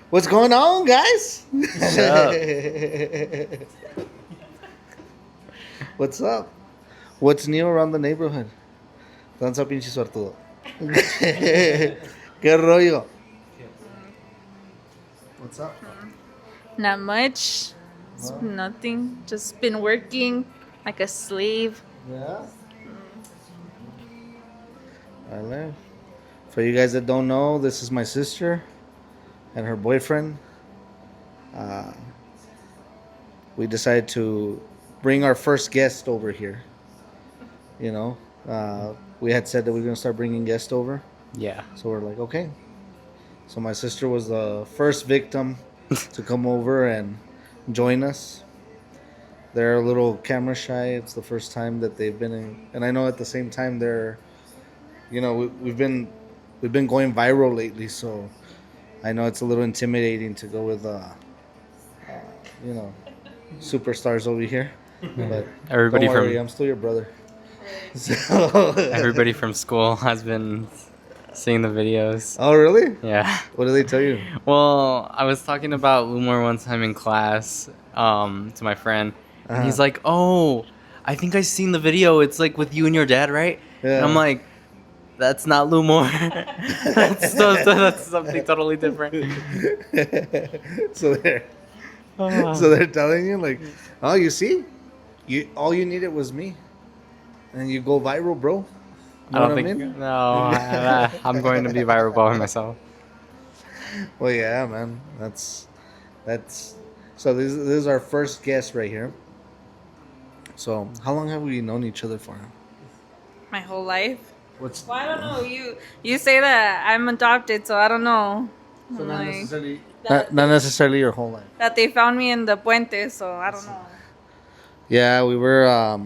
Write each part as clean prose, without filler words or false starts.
What's going on, guys? What's up? What's up? What's new around the neighborhood? Danza pinche suertudo. ¿Qué rollo? What's up? Not much. It's Huh? nothing. Just been working like a slave. Yeah. I live. For you guys that don't know, this is my sister and her boyfriend. Uh, we decided to bring our first guest over here. You know, we had said that we were gonna start bringing guests over, Yeah. so we're like, okay. So my sister was the first victim to come over and join us. They're a little camera shy. It's the first time that they've been in, and I know at the same time they're, we've been going viral lately, so I know it's a little intimidating to go with, you know, superstars over here. But Everybody don't worry, from I'm still your brother. So, everybody from school has been seeing the videos. oh really? Yeah. What do they tell you? Well, I was talking about Lumor one time in class, to my friend, and he's Uh-huh. like, "Oh, I think I seen the video. It's like with you and your dad, right?" And I'm Yeah. like, "That's not Lumor. that's something totally different." so they're Ah. so they're telling you like, oh, you see, you all you needed was me, and you go viral, bro. You I know don't what think I mean? no. I'm going to be viral by myself. Well, yeah, man. That's. So this is our first guest right here. So how long have we known each other for? My whole life. What's Well, I don't know. You say that I'm adopted, so I don't know. so not Like, necessarily that, not necessarily your whole life. that they found me in the puente, so I don't know. Yeah, Wow.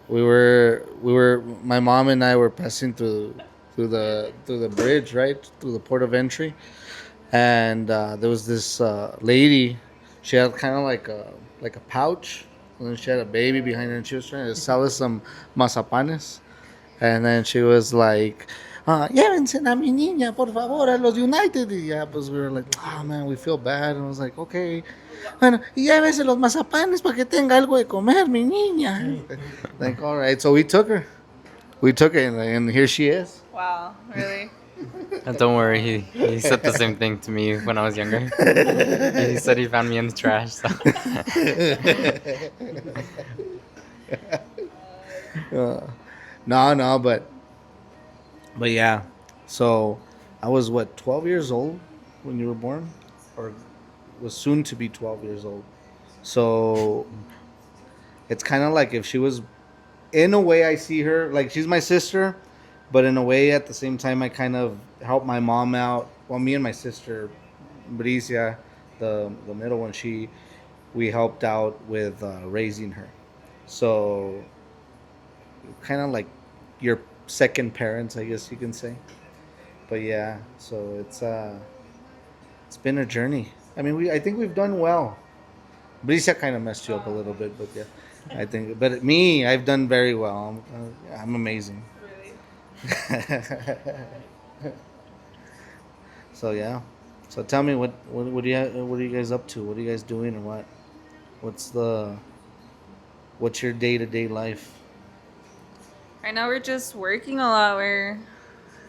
we were my mom and I were passing through the bridge, right, through the port of entry, and there was this lady. She had kind of like a pouch, and then she had a baby behind her, and she was trying to sell us some mazapanes, and then she was like. Llévense a mi niña, por favor, a los United. Y ya, pues we were like, oh man, we feel bad. And I was like, okay. Bueno, y llévese los mazapanes para que tenga algo de comer, mi niña. Like, all right. So we took her. We took her, and here she is. Wow. Really? And don't worry, he said the same thing to me when I was younger. He said he found me in the trash. So. No, but yeah. So I was what 12 years old when you were born, or was soon to be 12 years old. So it's kind of like if she was, in a way, I see her like she's my sister, but in a way, at the same time, I kind of help my mom out. Well, me and my sister, Bricia, the middle one, we helped out with raising her. So kind of like your second parents, I guess you can say. But yeah, so it's been a journey. I mean, I think we've done well. Bricia kind of messed you up a little bit, but yeah, I think. But me, I've done very well. I'm amazing. Really? So yeah. So tell me what are you guys up to? What are you guys doing, or what's the what's your day-to-day life? Right now we're just working a lot.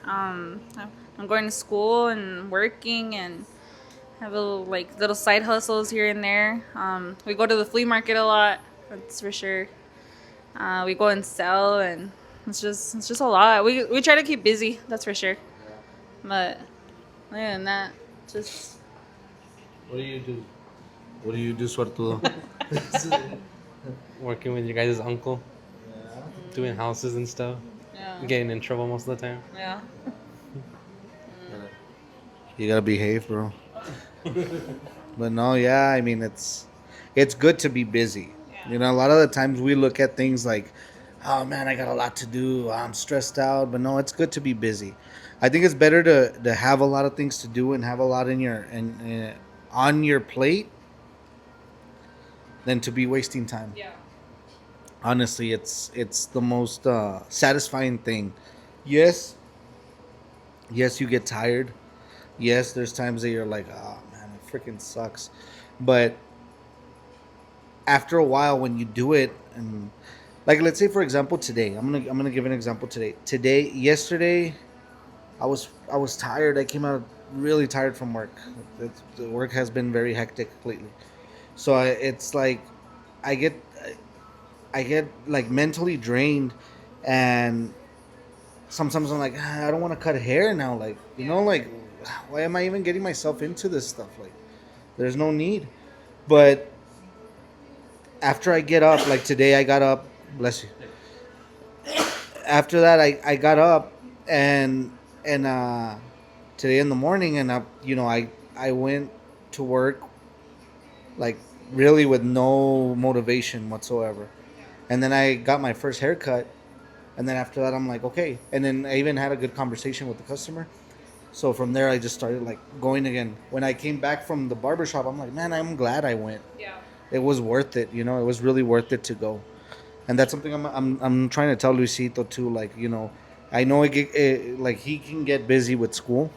I'm going to school and working and have little side hustles here and there. We go to the flea market a lot. That's for sure. We go and sell, and it's just a lot. We try to keep busy. That's for sure. But other than that, just What do you do? What do you do, Suertudo? Working with your guys' uncle, doing houses and stuff, yeah, getting in trouble most of the time. yeah. You gotta behave, bro. But no, yeah, I mean it's good to be busy. You know, a lot of the times we look at things like, oh man, I got a lot to do. I'm stressed out. But no, it's good to be busy. I think it's better to have a lot of things to do and have a lot in your and on your plate than to be wasting time. Yeah. Honestly, it's the most satisfying thing. Yes, yes, you get tired. Yes, there's times that you're like, oh man, it freaking sucks. But after a while, when you do it, and like let's say for example today, I'm gonna give an example today. Yesterday, I was tired. I came out really tired from work. The work has been very hectic lately. So it's like I get I get like mentally drained, and sometimes I'm like, "Ah, I don't want to cut hair now. Like like why am I even getting myself into this stuff? Like there's no need. But after I get up, like today I got up. Bless you. After that, I got up and today in the morning and I went to work like really with no motivation whatsoever. And then I got my first haircut. And then after that, I'm like, okay. And then I even had a good conversation with the customer. So from there, I just started like going again. When I came back from the barbershop, I'm like, man, I'm glad I went. Yeah. It was worth it. It was really worth it to go. And that's something I'm trying to tell Luisito too. Like, I know like he can get busy with school.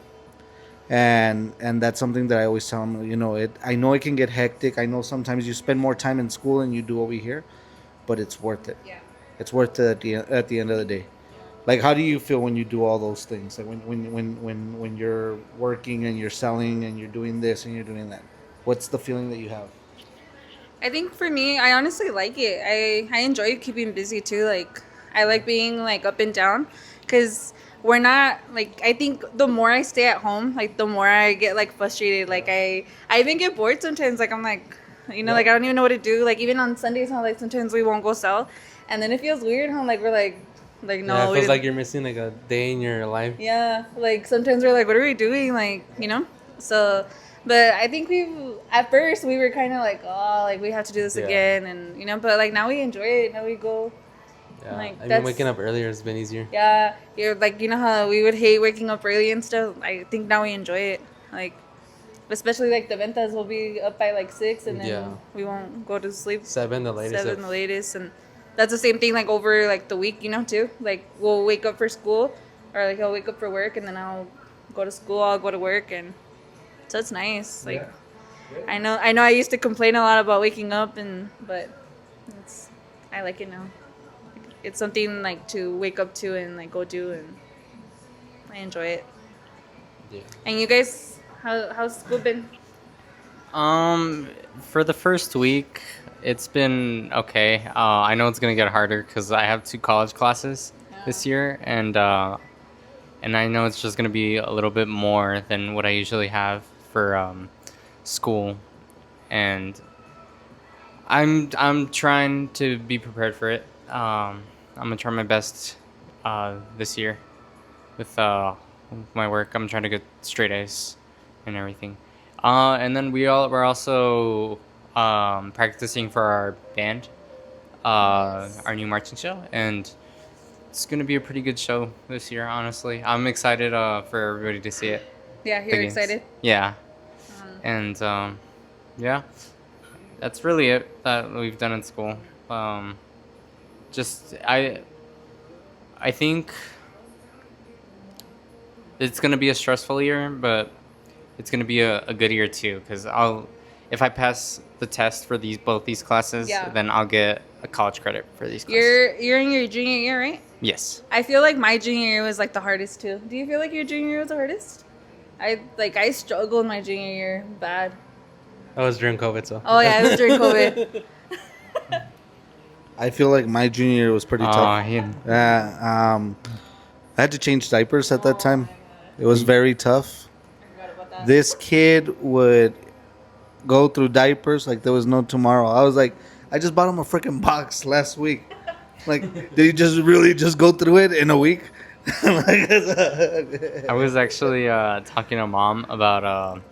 And that's something that I always tell him. I know it can get hectic. I know sometimes you spend more time in school than you do over here, but it's worth it. Yeah. It's worth it at the end of the day. Like, how do you feel when you do all those things? Like when you're working and you're selling and you're doing this and you're doing that. What's the feeling that you have? I think for me, I honestly like it. I enjoy keeping busy too. Like I like being like up and down, because we're not like, I think the more I stay at home, like the more I get like frustrated. Like I even get bored sometimes. Like I'm like, like I don't even know what to do. Like even on Sundays, how like sometimes we won't go sell, and then it feels weird. How like we're like no. Yeah, it feels like you're missing like a day in your life. Yeah, like sometimes we're like, what are we doing? Like, So, but I think at first we were kind of like, oh, like we have to do this Yeah. again. And, but like now we enjoy it. Now we go, Yeah, like, I mean, that's, waking up earlier has been easier. yeah, you're like, how we would hate waking up early and stuff. I think now we enjoy it. Like, especially like the ventas will be up by like 6 and then Yeah. we won't go to sleep. 7 the latest. 7 the latest. And that's the same thing like over like the week, too. Like we'll wake up for school, or like I'll wake up for work and then I'll go to school, I'll go to work, and so it's nice. Like I know I used to complain a lot about waking up, but I like it now. It's something like to wake up to and like go do, and I enjoy it. Yeah. And you guys, how's school been? For the first week, it's been okay. I know it's gonna get harder because I have 2 college classes this year, and I know it's just gonna be a little bit more than what I usually have for school, and I'm trying to be prepared for it. I'm gonna try my best this year with my work. I'm trying to get straight A's and everything. And then we're also practicing for our band, our new marching show, and it's gonna be a pretty good show this year. Honestly, I'm excited for everybody to see it. Yeah, the you're games. excited. Yeah, and yeah, that's really it that we've done in school. Just I think it's gonna be a stressful year, but it's gonna be a good year too. Cause if I pass the test for both these classes, Yeah. then I'll get a college credit for these classes. You're in your junior year, right? Yes. I feel like my junior year was like the hardest too. Do you feel like your junior year was the hardest? I struggled my junior year bad. That was during COVID, so. Oh yeah, it was during COVID. I feel like my junior year was pretty tough. Yeah. I had to change diapers at that time. It was very tough. I forgot about that. This kid would go through diapers like there was no tomorrow. I was like, I just bought him a freaking box last week. Like, did he just really just go through it in a week? I was actually talking to Mom about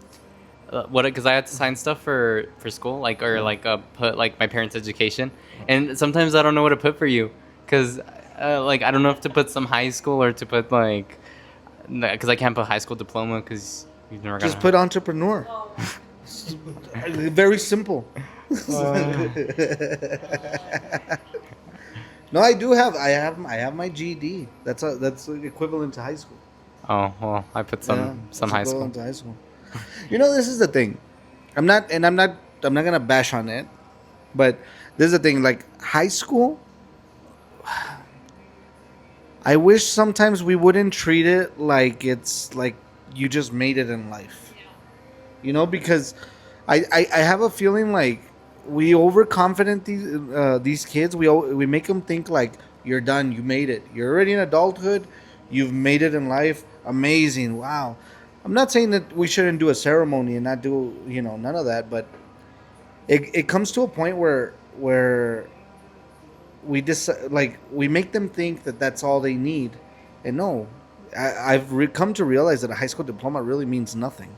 because I had to sign stuff for school, put like my parents' education, and sometimes I don't know what to put for you, because I don't know if to put some high school or to put because I can't put high school diploma because you've never Just put entrepreneur. Very simple. No, I have my GED. That's equivalent to high school. Oh well, I put Yeah, some once you high go school. into high school. This is the thing. I'm not gonna bash on it, but this is the thing. Like high school, I wish sometimes we wouldn't treat it like it's like you just made it in life. Because I have a feeling like we overconfident these kids. We make them think like you're done, you made it, you're already in adulthood, you've made it in life. Amazing, wow. I'm not saying that we shouldn't do a ceremony and not do none of that, but it comes to a point where we make them think that that's all they need, and no, I've come to realize that a high school diploma really means nothing.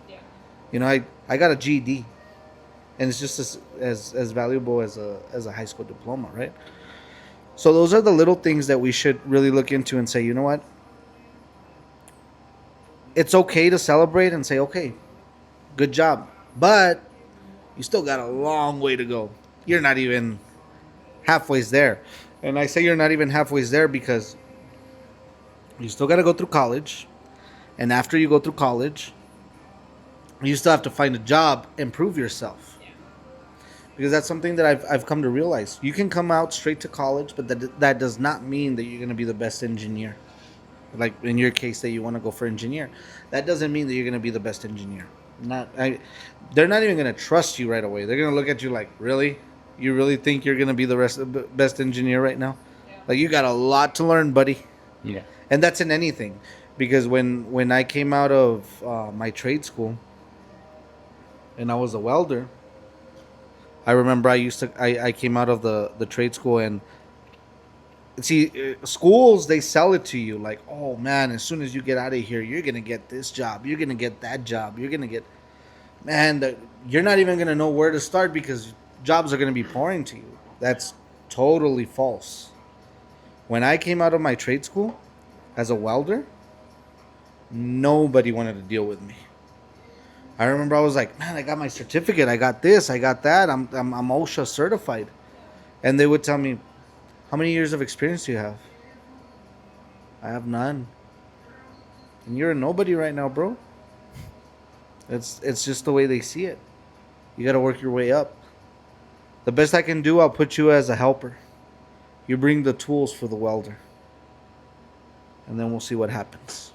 I got a GED, and it's just as valuable as a high school diploma, right? So those are the little things that we should really look into and say, you know what? It's okay to celebrate and say, okay, good job, but you still got a long way to go. You're not even halfway there, and I say you're not even halfway there because you still got to go through college, and after you go through college, you still have to find a job and prove yourself. Because that's something that I've come to realize. You can come out straight to college, but that does not mean that you're going to be the best engineer. Like in your case, that you want to go for engineer, that doesn't mean that you're going to be the best engineer. Not, they're not even going to trust you right away. They're going to look at you like, really, you really think you're going to be the best engineer right now? Like you got a lot to learn, buddy. Yeah. And that's in anything, because when I came out of my trade school and I was a welder, I remember I came out of the trade school, and see, schools, they sell it to you like, oh man, as soon as you get out of here, you're gonna get this job, you're gonna get that job, you're gonna get, man, you're not even gonna know where to start because jobs are gonna be pouring to you. That's totally false. When I came out of my trade school as a welder, nobody wanted to deal with me. I remember I was like, man, I got my certificate, I got this, I got that, I'm OSHA certified, and they would tell me, how many years of experience do you have? I have none. And you're a nobody right now, bro. It's just the way they see it. You got to work your way up. The best I can do, I'll put you as a helper. You bring the tools for the welder, and then we'll see what happens.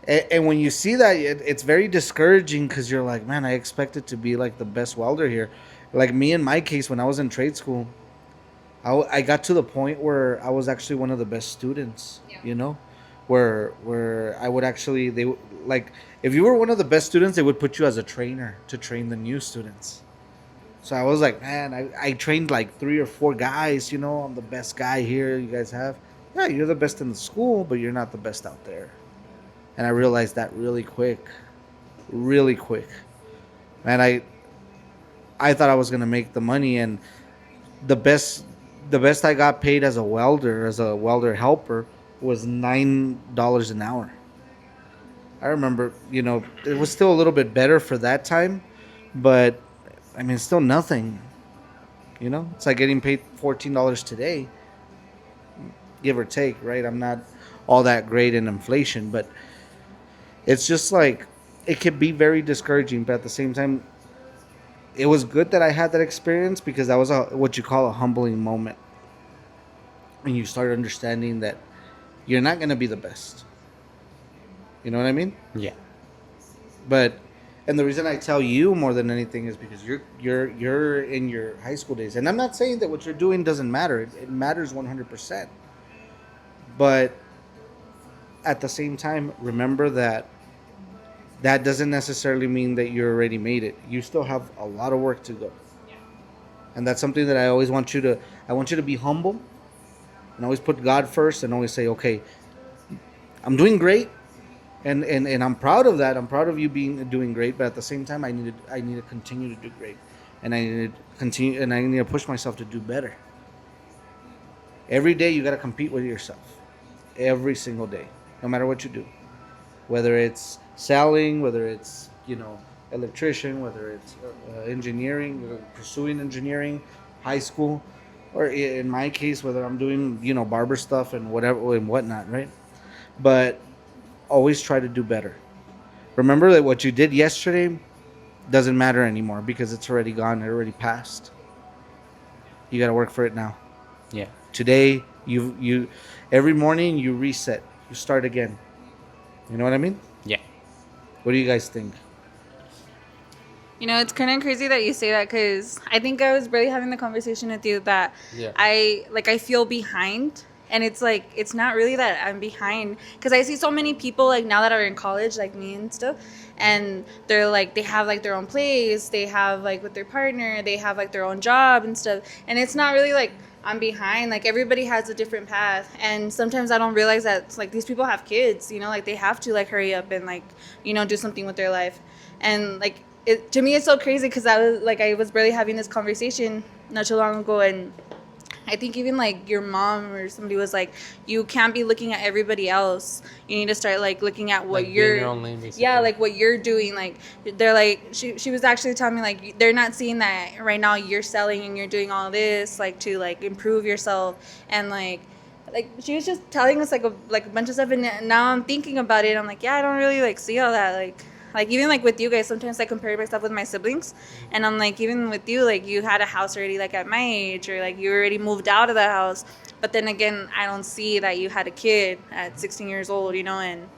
And when you see that, it's very discouraging because you're like, man, I expected to be like the best welder here. Like me in my case, when I was in trade school, I got to the point where I was actually one of the best students. Where I would actually like, if you were one of the best students, they would put you as a trainer to train the new students. So I was like, man, I trained like 3 or 4 guys. I'm the best guy here. You guys have, yeah, you're the best in the school, but you're not the best out there. And I realized that really quick. And I thought I was gonna make the money, and the best the best I got paid as a welder helper, was $9 an hour. I remember, it was still a little bit better for that time, but I mean, it's still nothing. It's like getting paid $14 today, give or take, right? I'm not all that great in inflation, but it's just like it can be very discouraging. But at the same time, it was good that I had that experience because that was what you call a humbling moment, and you start understanding that you're not going to be the best. You know what I mean? Yeah. But and the reason I tell you more than anything is because you're in your high school days, and I'm not saying that what you're doing doesn't matter. It matters 100%. But at the same time, remember that that doesn't necessarily mean that you already made it. You still have a lot of work to go, and that's something that I always want you to. I want you to be humble, and always put God first, and always say, okay, I'm doing great, and I'm proud of that. I'm proud of you doing great, but at the same time, I need to continue to do great, and I need to continue, and I need to push myself to do better. Every day you got to compete with yourself. Every single day, no matter what you do, whether it's selling, whether it's electrician, whether it's engineering, pursuing engineering, high school, or in my case, whether I'm doing barber stuff and whatever and whatnot, right? But always try to do better. Remember that what you did yesterday doesn't matter anymore because it's already gone. It already passed. You got to work for it now. Yeah. Today, every morning you reset. You start again. You know what I mean? Yeah. What do you guys think? You know, it's kind of crazy that you say that because I think I was really having the conversation with you that Yeah. I feel behind. And it's like, it's not really that I'm behind because I see so many people like now that are in college, like me and stuff. And they're like, they have like their own place, they have like with their partner, they have like their own job and stuff. And it's not really like I'm behind. Like everybody has a different path. And sometimes I don't realize that like these people have kids, you know, like they have to like hurry up and like, you know, do something with their life. And like, to me it's so crazy because I was barely having this conversation not too long ago, and I think even like your mom or somebody was like, you can't be looking at everybody else. You need to start like looking at what Like, be in you're, your own lane, basically. yeah, like what you're doing. Like they're like she was actually telling me like they're not seeing that right now you're selling and you're doing all this like to like improve yourself, and like she was just telling us like a bunch of stuff, and now I'm thinking about it. I'm like, yeah, I don't really like see all that like even like with you guys, sometimes I compare myself with my siblings, and I'm like, even with you, like you had a house already like at my age, or like you already moved out of the house, but then again I don't see that you had a kid at 16 years old, you know. And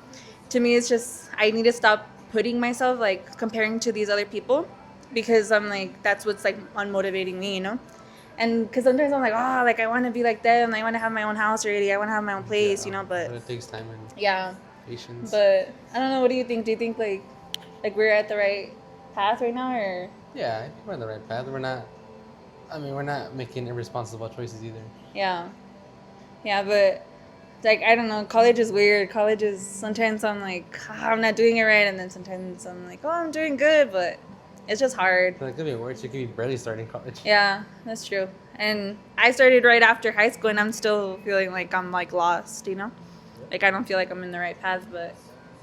to me it's just I need to stop putting myself like comparing to these other people, because I'm like that's what's like unmotivating me, you know. And because sometimes I'm like, oh, like I want to be like them, I want to have my own house already, I want to have my own place, you know. But it takes time and yeah, patience. but I don't know. What do you think? Do you think like we're at the right path right now, or Yeah, I think we're on the right path. We're not. I mean, we're not making irresponsible choices either. yeah, yeah? But like I don't know. College is weird. College is sometimes I'm like, "Ah, I'm not doing it right, and then sometimes I'm like, oh, I'm doing good, but it's just hard. So it could be worse. You could be barely starting college. Yeah, that's true. And I started right after high school, and I'm still feeling like I'm like lost, you know. Like I don't feel like I'm in the right path, but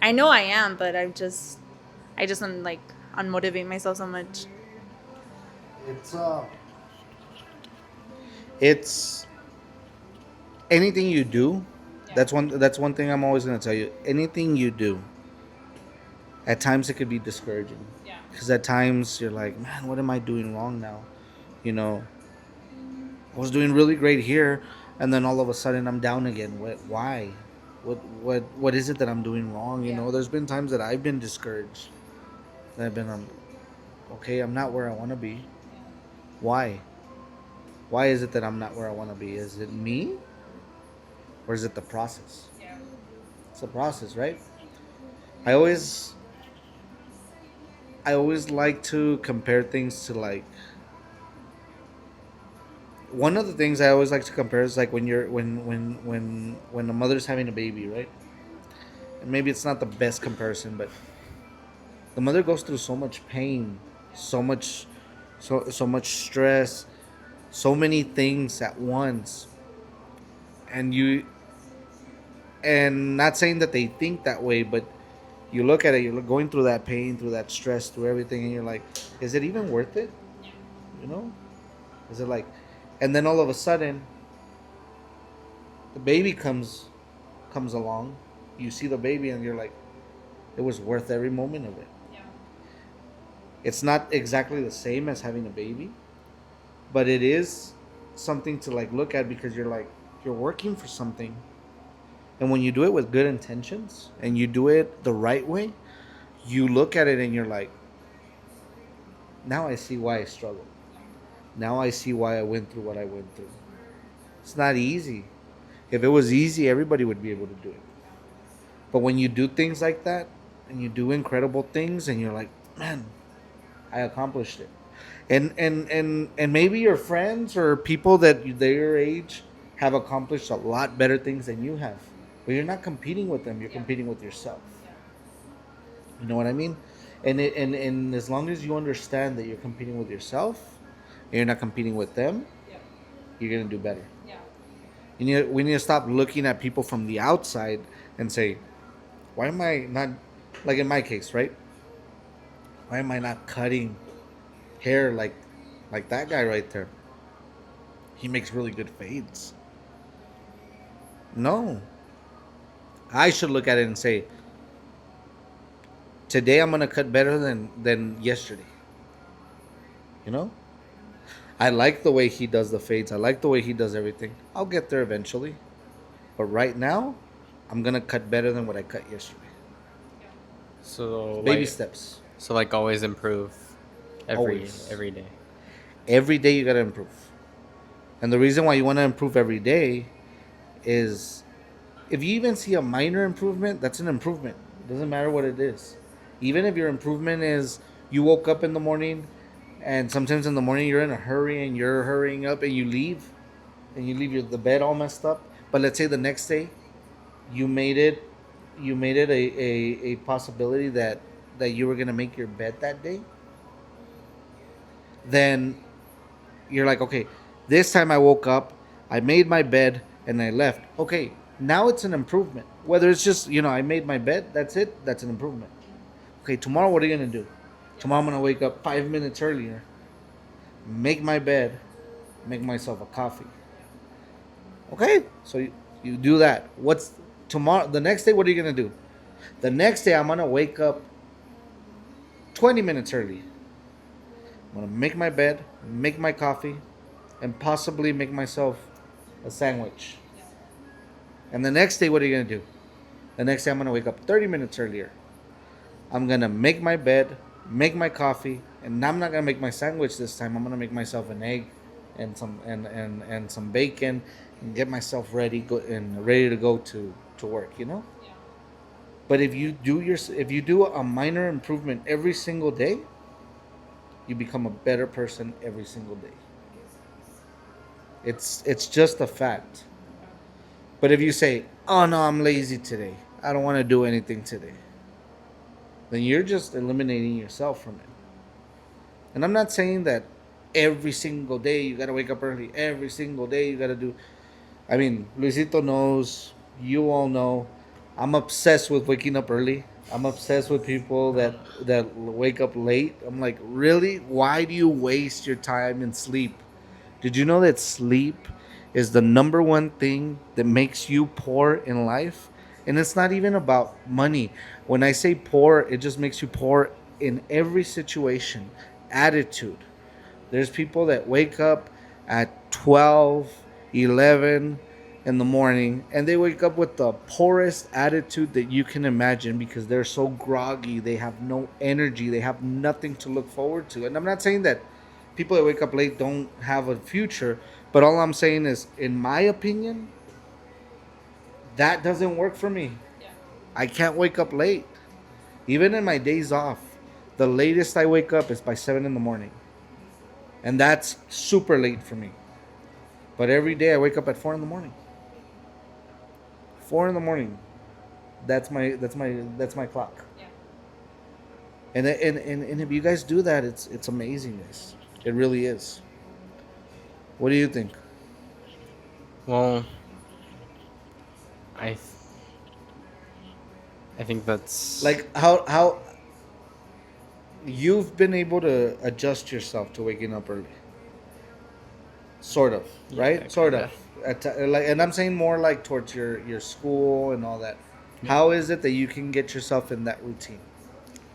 I know I am. But I just am like unmotivating myself so much. It's it's anything you do. That's one thing I'm always gonna tell you. Anything you do, at times it could be discouraging. Because at times you're like, man, what am I doing wrong now? You know, I was doing really great here, and then all of a sudden I'm down again. Why? What is it that I'm doing wrong? You know, there's been times that I've been discouraged. That I've been okay, I'm not where I want to be. Why? Why is it that I'm not where I want to be? Is it me, or is it the process? It's the process, right? I always I always like to compare things to like one of the things I always like to compare is like when you're when a mother's having a baby, right? And maybe it's not the best comparison, but the mother goes through so much pain, so much so much stress, so many things at once. And not saying that they think that way, but you look at it, you're going through that pain, through that stress, through everything, and you're like, is it even worth it? You know? Is it like, and then all of a sudden, the baby comes along. You see the baby, and you're like, it was worth every moment of it. It's not exactly the same as having a baby, but it is something to like look at because you're working for something, and when you do it with good intentions and you do it the right way, you look at it and you're like, now I see why I struggled. Now I see why I went through what I went through. It's not easy. If it was easy, everybody would be able to do it. But when you do things like that and you do incredible things and you're like, man, I accomplished it. And maybe your friends or people that their age have accomplished a lot better things than you have. But you're not competing with them, you're competing with yourself. You know what I mean? And as long as you understand that you're competing with yourself and you're not competing with them, you're gonna do better. We need to stop looking at people from the outside and say, why am I not, like in my case, right? Why am I not cutting hair like that guy right there? He makes really good fades. No. I should look at it and say, Today I'm gonna cut better than yesterday. You know, I like the way he does the fades. I like the way he does everything. I'll get there eventually, but right now, I'm gonna cut better than what I cut yesterday. So Baby like steps, always improve always. every day. Every day you gotta improve, and the reason why you want to improve every day is if you even see a minor improvement, that's an improvement. It doesn't matter what it is. Even if your improvement is you woke up in the morning and sometimes in the morning you're in a hurry and you're hurrying up and you leave the bed all messed up. But let's say the next day you made it a possibility that you were gonna make your bed that day, then you're like, okay, this time I woke up, I made my bed, and I left. Okay, now it's an improvement. Whether it's just, I made my bed, that's it, that's an improvement. Okay, tomorrow, what are you going to do? Tomorrow, I'm going to wake up 5 minutes earlier, make my bed, make myself a coffee. Okay, so you do that. What's tomorrow? The next day, what are you going to do? The next day, I'm going to wake up 20 minutes early. I'm going to make my bed, make my coffee, and possibly make myself a sandwich. And the next day, what are you going to do? The next day, I'm going to wake up 30 minutes earlier. I'm going to make my bed, make my coffee, and I'm not going to make my sandwich this time. I'm going to make myself an egg and some bacon and get myself ready to go to work. But if you do a minor improvement every single day, you become a better person every single day. It's just a fact. But if you say, "Oh no, I'm lazy today. I don't want to do anything today." Then you're just eliminating yourself from it. And I'm not saying that every single day you gotta wake up early. Every single day you gotta do. I mean, Luisito knows. You all know. I'm obsessed with waking up early. I'm obsessed with people that wake up late. I'm like, really? Why do you waste your time in sleep? Did you know that sleep is the number one thing that makes you poor in life? And it's not even about money. When I say poor, it just makes you poor in every situation. Attitude. There's people that wake up at 12, 11 in the morning and they wake up with the poorest attitude that you can imagine because they're so groggy. They have no energy. They have nothing to look forward to. And I'm not saying that people that wake up late don't have a future, but all I'm saying is, in my opinion, that doesn't work for me. I can't wake up late. Even in my days off, the latest I wake up is by 7 in the morning. And that's super late for me. But every day I wake up at 4 in the morning. 4 in the morning. That's my clock. And if you guys do that, it's amazing, guys. It really is. What do you think? Well, I th- I think that's Like how you've been able to adjust yourself to waking up early. Sort of, yeah, right? Sort kind of. of. And I'm saying more like towards your school and all that. Yeah. How is it that you can get yourself in that routine?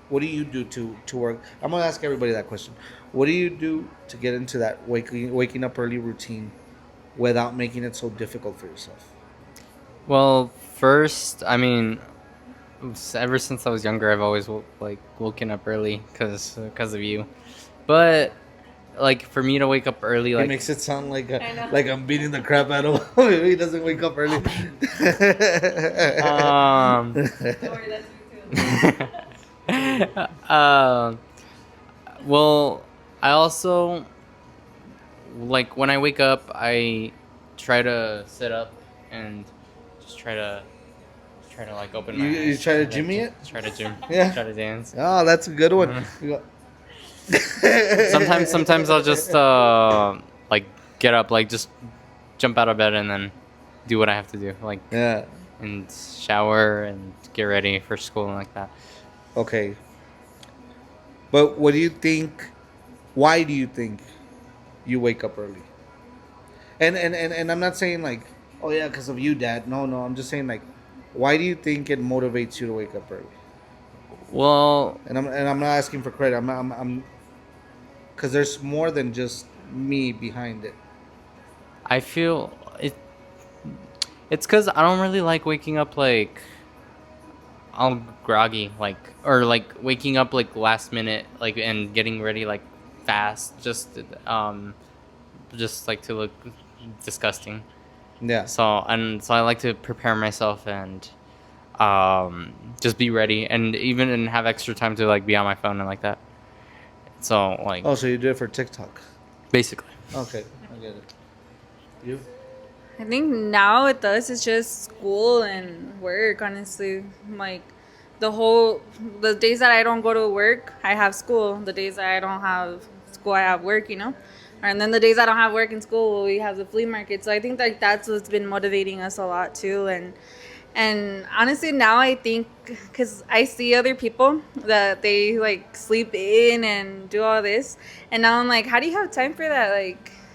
What do you do to work? I'm gonna ask everybody that question. What do you do to get into that waking up early routine without making it so difficult for yourself? Well, first, I mean, ever since I was younger, I've always woken up early because of you. But like for me to wake up early, He like makes it sound like I know. like I'm beating the crap out of him if he doesn't wake up early. um, Don't worry, that's me too. um, well, I also like when I wake up, I try to sit up and just try to like open you my you eyes try to and then jimmy it? try to gym, Yeah. try to dance. Oh, that's a good one. Mhm. You go- Sometimes I'll just like get up, like just jump out of bed and then do what I have to do, like yeah. and shower and get ready for school and like that. Okay. But what do you think? Why do you think you wake up early? And I'm not saying like, oh yeah, because of you, Dad. No, no. I'm just saying like, why do you think it motivates you to wake up early? Well, And I'm not asking for credit. I'm because there's more than just me behind it. I feel it's because I don't really like waking up like all groggy, like or like waking up like last minute, like and getting ready like fast, just like to look disgusting. Yeah. So I like to prepare myself and just be ready and even have extra time to like be on my phone and like that. So like Oh, so you do it for TikTok? basically. Okay, I get it. You? I think now with us it's just school and work, honestly. Like the days that I don't go to work, I have school. The days that I don't have school, I have work, you know? And then the days I don't have work and school, we have the flea market. So I think like that's what's been motivating us a lot too. And honestly, now I think because I see other people that they like sleep in and do all this, and now I'm like, how do you have time for that?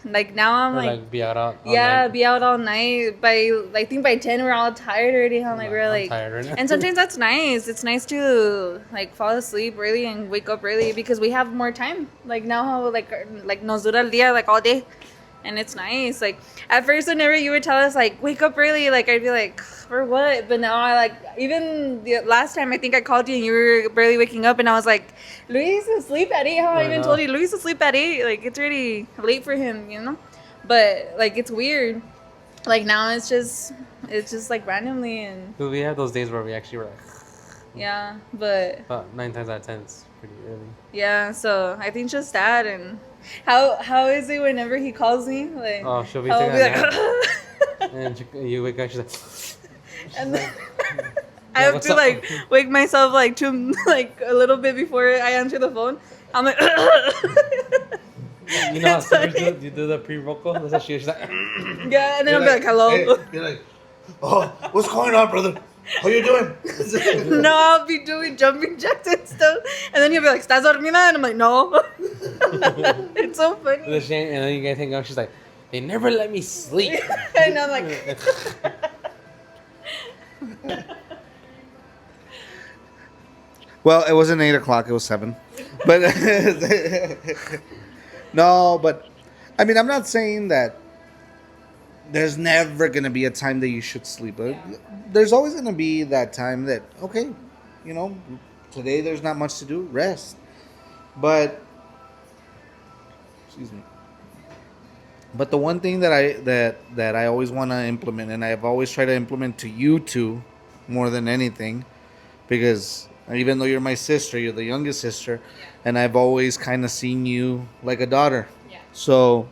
Like now I'm Or like, like be out all yeah, night. be out all night. I think by 10 we're all tired already. I'm like, No, we're I'm like, tired right now. and sometimes that's nice. It's nice to like fall asleep early and wake up early because we have more time. Like now, how like nos dura el día like all day, and it's nice. Like at first, whenever you would tell us like wake up early, like I'd be like, for what? But now I like even the last time I think I called you and you were barely waking up, and I was like, Luis is asleep at 8. How I I even know. told you Luis is asleep at 8. Like it's already late for him, you know. But like it's weird. Like now it's just like randomly and 'Cause we have those days where we actually were like, yeah. But about 9 times out of 10, it's pretty early. yeah, so I think just that. And how is it whenever he calls me? Like Oh, she'll be I'll taking be a nap. like And you wake up, she's like, and then I Yeah, have what's to up? like wake myself like to like a little bit before I answer the phone. I'm like you know how It's strippers funny. do? You do the pre-vocal? That's how she's like, Yeah, and then I'll be like, hello. You're like, oh, what's going on, brother? How you doing? No, I'll be doing jumping jacks and stuff. And then he'll be like, ¿Estás dormida? And I'm like, no. It's so funny. and then you guys hang out, she's like, they never let me sleep. And I'm like, Well, it wasn't 8 o'clock. It was 7. But no, but I mean, I'm not saying that there's never gonna be a time that you should sleep. But there's always gonna be that time that okay, you know, today there's not much to do. Rest. But excuse me. But the one thing that I always want to implement, and I've always tried to implement to you two, more than anything, because even though you're my sister, you're the youngest sister, and I've always kind of seen you like a daughter. Yeah. So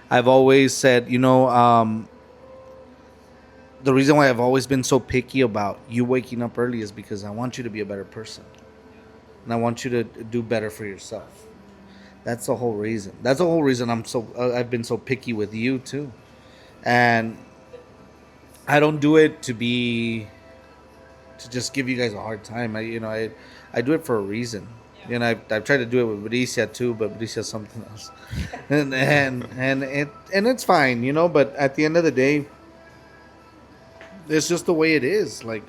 I've always said, the reason why I've always been so picky about you waking up early is because I want you to be a better person, and I want you to do better for yourself. That's the whole reason. That's the whole reason I've been so picky with you too, and I don't do it to just give you guys a hard time. I do it for a reason. I've tried to do it with Bricia too, but Bricia's something else, and it's fine, But at the end of the day, it's just the way it is. Like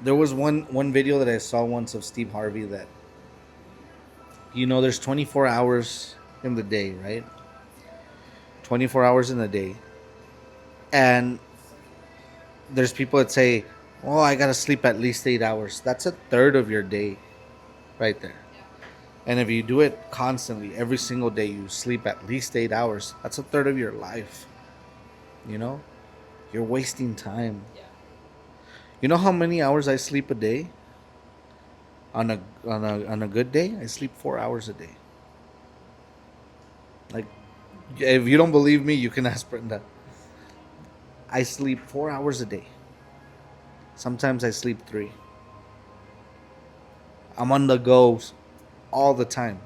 there was one video that I saw once of Steve Harvey that there's 24 hours in the day, right? 24 hours in the day, and there's people that say, "Oh, I gotta sleep at least 8 hours." That's a third of your day, right there. And if you do it constantly, every single day, you sleep at least 8 hours. That's a third of your life. You know, you're wasting time. You know how many hours I sleep a day? On a good day, I sleep 4 hours a day. Like, if you don't believe me, you can ask Brenda. I sleep 4 hours a day. Sometimes I sleep 3. I'm on the go all the time.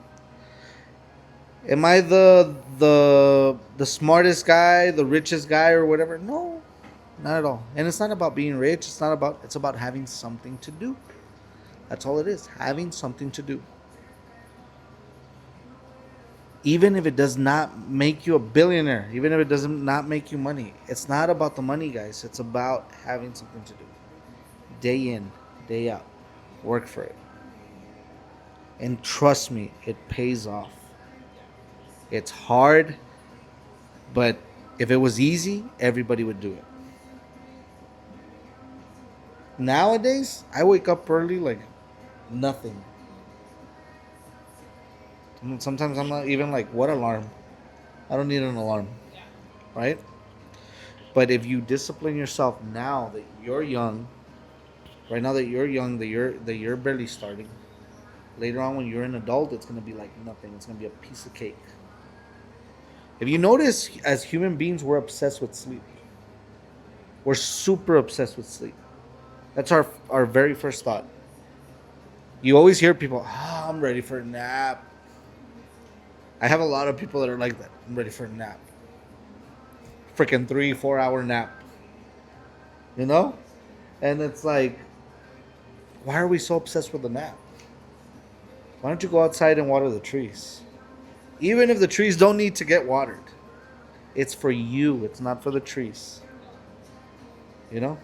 Am I the smartest guy, the richest guy, or whatever? No, not at all. And it's not about being rich. It's about having something to do. That's all it is. Having something to do. Even if it does not make you a billionaire, even if it doesn't not make you money, it's not about the money, guys. It's about having something to do. day in, day out. Work for it. And trust me, it pays off. It's hard, but if it was easy, everybody would do it. Nowadays, I wake up early like nothing. Sometimes I'm not even like, what alarm? I don't need an alarm, right? But if you discipline yourself now that you're young, right now that you're young, that you're barely starting, later on when you're an adult, it's gonna be like nothing. It's gonna be a piece of cake. If you notice, as human beings, we're obsessed with sleep. We're super obsessed with sleep. That's our very first thought. You always hear people, I'm ready for a nap. I have a lot of people that are like that. I'm ready for a nap. Freaking 3 4 hour nap. You know? And it's like, why are we so obsessed with the nap? Why don't you go outside and water the trees? Even if the trees don't need to get watered, it's for you. It's not for the trees. You know?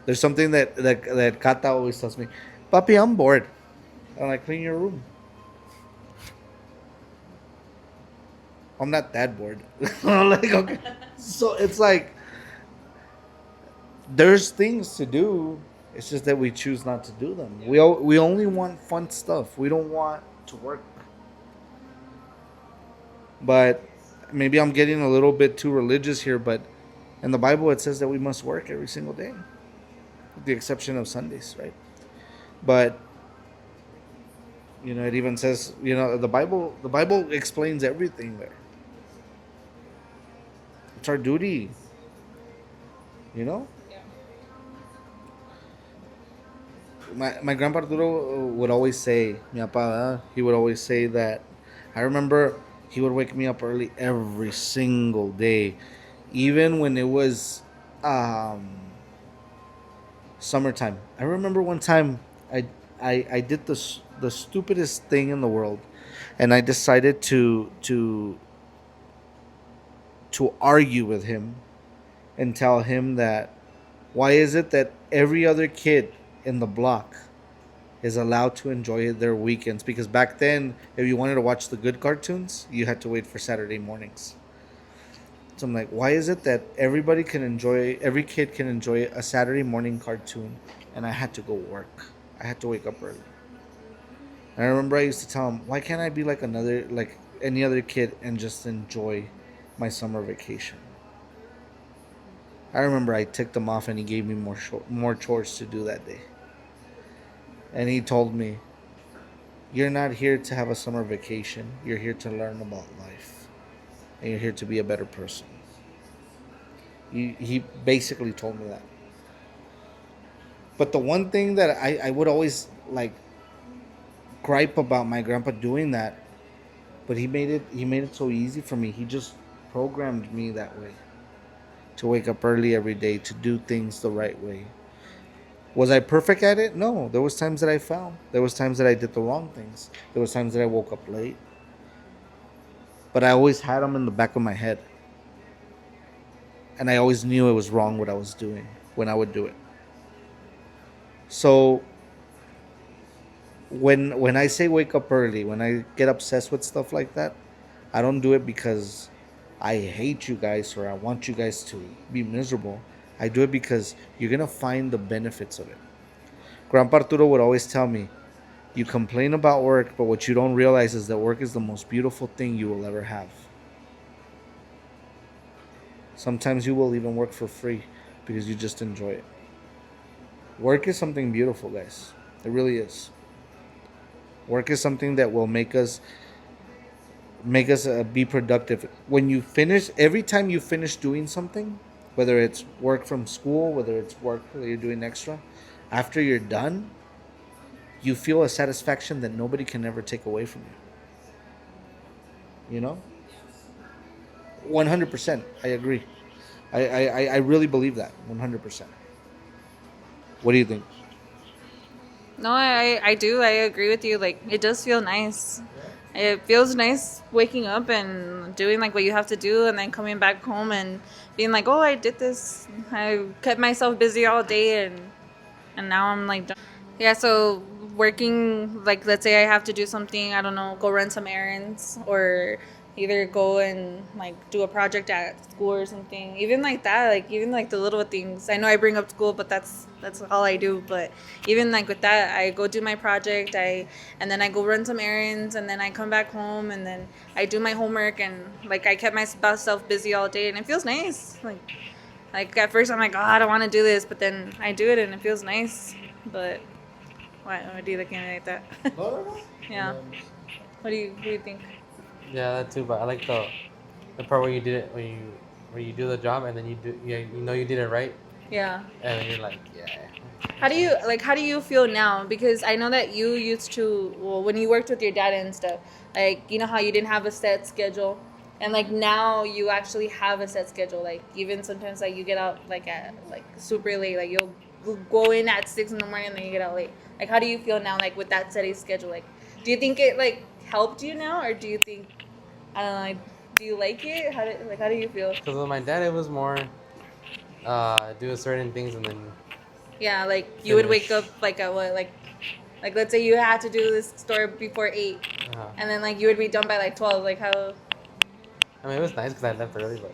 There's something that Kata always tells me, Papi, I'm bored. I'm like, clean your room. I'm not that bored. Like, okay. So it's like, there's things to do. It's just that we choose not to do them. We only want fun stuff. We don't want to work. But maybe I'm getting a little bit too religious here, but in the Bible it says that we must work every single day, with the exception of Sundays, right? But it even says, the Bible explains everything there. It's our duty, you know? My grandpa Arturo would always say, mi papá, he would always say that. I remember he would wake me up early every single day, even when it was um, summertime. I remember one time I did the stupidest thing in the world, and I decided to argue with him and tell him that why is it that every other kid in the block is allowed to enjoy their weekends, because back then if you wanted to watch the good cartoons you had to wait for Saturday mornings. So I'm like, why is it that every kid can enjoy a Saturday morning cartoon and I had to go work? I had to wake up early. And I remember I used to tell him, why can't I be like any other kid and just enjoy my summer vacation? I remember I ticked him off and he gave me more chores to do that day. And he told me, you're not here to have a summer vacation. You're here to learn about life. And you're here to be a better person. He basically told me that. But the one thing that I would always like gripe about my grandpa doing that, but he made it so easy for me. He just programmed me that way, to wake up early every day, to do things the right way. Was I perfect at it? No. There was times that I fell. There was times that I did the wrong things. There was times that I woke up late. But I always had them in the back of my head. And I always knew it was wrong what I was doing when I would do it. So when I say wake up early, when I get obsessed with stuff like that, I don't do it because I hate you guys or I want you guys to be miserable. I do it because you're gonna find the benefits of it. Grandpa Arturo would always tell me, you complain about work, but what you don't realize is that work is the most beautiful thing you will ever have. Sometimes you will even work for free because you just enjoy it. Work is something beautiful, guys. It really is. Work is something that will make us be productive. When you finish, every time you finish doing something, whether it's work from school, whether it's work that you're doing extra, after you're done, you feel a satisfaction that nobody can ever take away from you. You know, 100%. I agree. I really believe that 100%. What do you think? No, I do. I agree with you. Like, it does feel nice. It feels nice waking up and doing like what you have to do, and then coming back home and being like, oh, I did this. I kept myself busy all day, and and now I'm like done. Yeah, so working, like, let's say I have to do something, I don't know, go run some errands, or either go and like do a project at school or something. Even like that, like even like the little things. I know I bring up school, but that's all I do. But even like with that, I go do my project, and then I go run some errands, and then I come back home, and then I do my homework, and like I kept myself busy all day, and it feels nice. Like at first I'm like, oh, I don't want to do this, but then I do it and it feels nice. But why do you look at me like that? No, no, no. Yeah. What do you think? Yeah, that too. But I like the part where you did it, where you do the job and then you know you did it right, Yeah. and then you're like, yeah. How do you feel now? Because I know that you used to, well, when you worked with your dad and stuff, like you know how you didn't have a set schedule, and like now you actually have a set schedule. Like even sometimes like you get out like at like super late. Like you'll go in at 6 in the morning and then you get out late. Like how do you feel now? Like with that steady schedule, like do you think it like helped you now, or do you think I don't know? Like, do you like it? How do you feel? Because with my dad, it was more do certain things and then Yeah, like you would wake up finish. like at what like let's say you had to do this store before 8, Uh, and then like you would be done by like 12. Like how? I mean, it was nice because I left early, but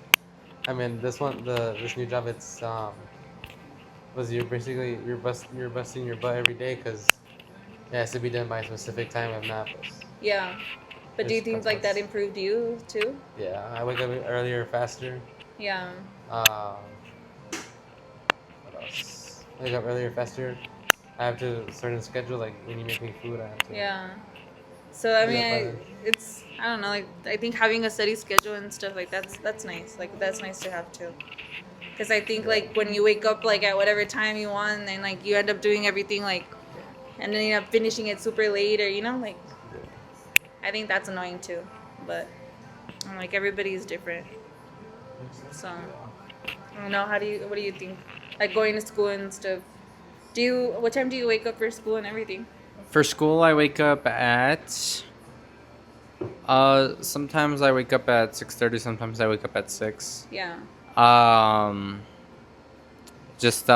I mean, this new job, it's was you're busting your butt every day because it has to be done by a specific time. If not, pues, Yeah, but do you it's think like that compas. improved you too? Yeah, I wake up earlier, faster. Yeah, Um, what else? Wake up earlier, faster. I have to certain schedule. Like when you make me food, I have to. yeah. So I mean, Wake up early. it's I don't know. Like I think having a steady schedule and stuff like that's nice. Like that's nice to have too. Because I think like when you wake up like at whatever time you want, and then like you end up doing everything like, and then you end up finishing it super late, or like I think that's annoying too. But like everybody's different. So I don't know. What do you think? Like going to school and stuff. What time do you wake up for school and everything? For school, I wake up at. Sometimes I wake up at 6:30. Sometimes I wake up at 6. Yeah. Um, just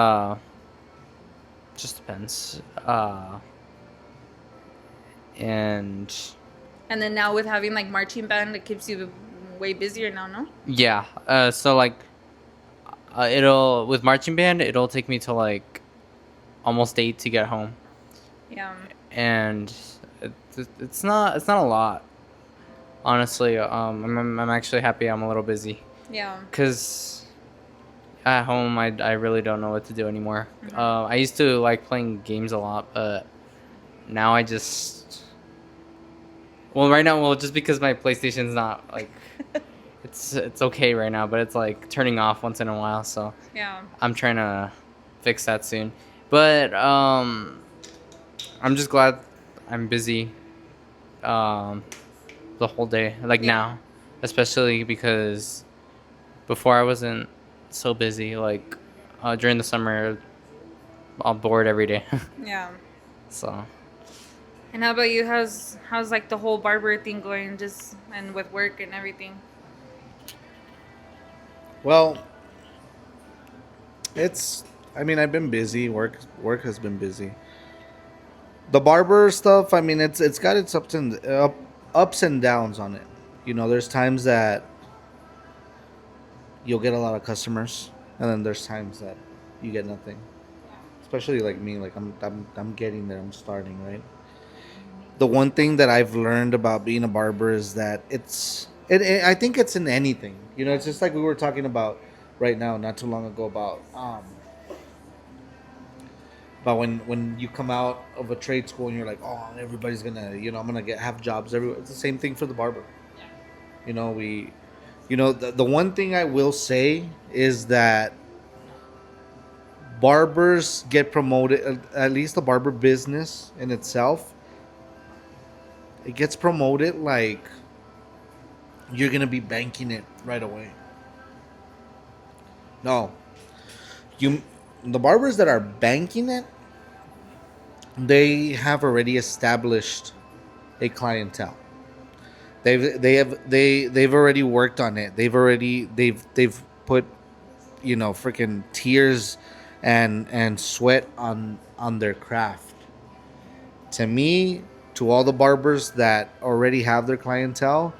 just depends. And And then now with having like marching band, it keeps you way busier now, no? yeah. So like, it'll with marching band, it'll take me to like almost 8 to get home, Yeah. and it's not a lot, honestly. I'm actually happy I'm a little busy, Yeah. cause at home I really don't know what to do anymore. Mhm. I used to like playing games a lot, but now I just right now, just because my PlayStation's not like it's okay right now, but it's like turning off once in a while, so Yeah. I'm trying to fix that soon. But I'm just glad I'm busy um the whole day, like Yeah. now, especially because before I wasn't so busy. Like during the summer, I'm bored every day. Yeah. So And how about you? How's like the whole barber thing going? Just and with work and everything. Well, it's. I mean, I've been busy. Work has been busy. The barber stuff. I mean, it's got its ups and downs on it. There's times that you'll get a lot of customers, and then there's times that you get nothing. Especially like me, like I'm getting there. I'm starting, right. The one thing that I've learned about being a barber is that I think it's in anything. It's just like we were talking about right now, not too long ago, about when you come out of a trade school and you're like, oh, everybody's gonna, I'm gonna have jobs everywhere. It's the same thing for the barber. We, the one thing I will say is that barbers get promoted, at least the barber business in itself, it gets promoted like you're gonna be banking it right away. No, you, the barbers that are banking it, they have already established a clientele. They've already worked on it. They've put freaking tears and sweat on their craft. To me, to all the barbers that already have their clientele,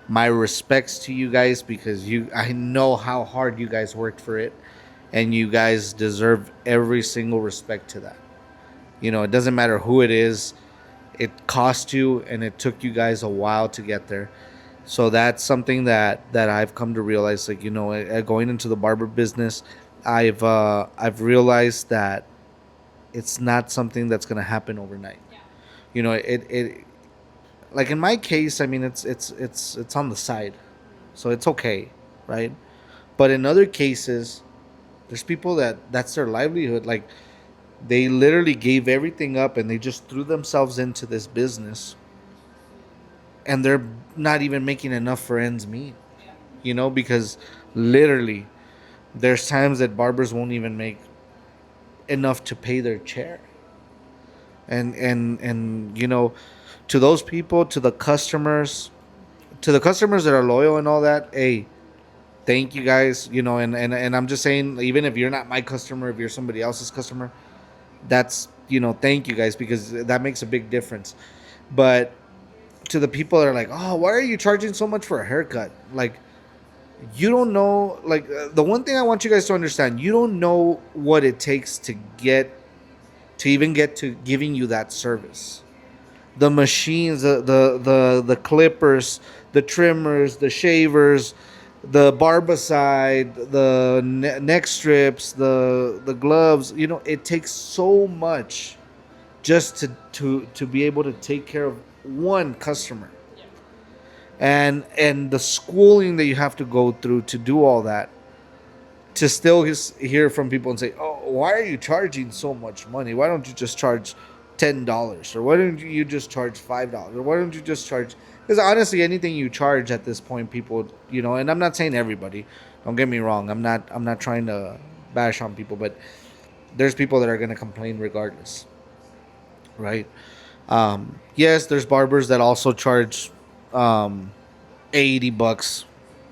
my respects to you guys, because you I know how hard you guys worked for it, and you guys deserve every single respect to that. It doesn't matter who it is. It cost you, and it took you guys a while to get there. So that's something that I've come to realize. Like, going into the barber business, I've realized that it's not something that's gonna happen overnight. It like in my case, I mean, it's on the side, so it's okay, right? But in other cases, there's people that's their livelihood. Like, they literally gave everything up and they just threw themselves into this business, and they're not even making enough for ends meet. Because literally there's times that barbers won't even make enough to pay their chair. And to those people, to the customers that are loyal and all that, hey, thank you guys. And I'm just saying, even if you're not my customer, if you're somebody else's customer, that's, thank you guys, because that makes a big difference. But to the people that are like, oh, why are you charging so much for a haircut? Like, you don't know. Like, the one thing I want you guys to understand, you don't know what it takes to even get to giving you that service. The machines, the clippers, the trimmers, the shavers, the barbicide, the neck strips, the gloves. It takes so much just to be able to take care of one customer, and the schooling that you have to go through to do all that, to still hear from people and say, "Oh, why are you charging so much money? Why don't you just charge $10, or why don't you just charge $5, or why don't you just charge?" Because honestly, anything you charge at this point, people, and I'm not saying everybody. Don't get me wrong. I'm not trying to bash on people, but there's people that are gonna complain regardless, right? Yes, there's barbers that also charge um, $80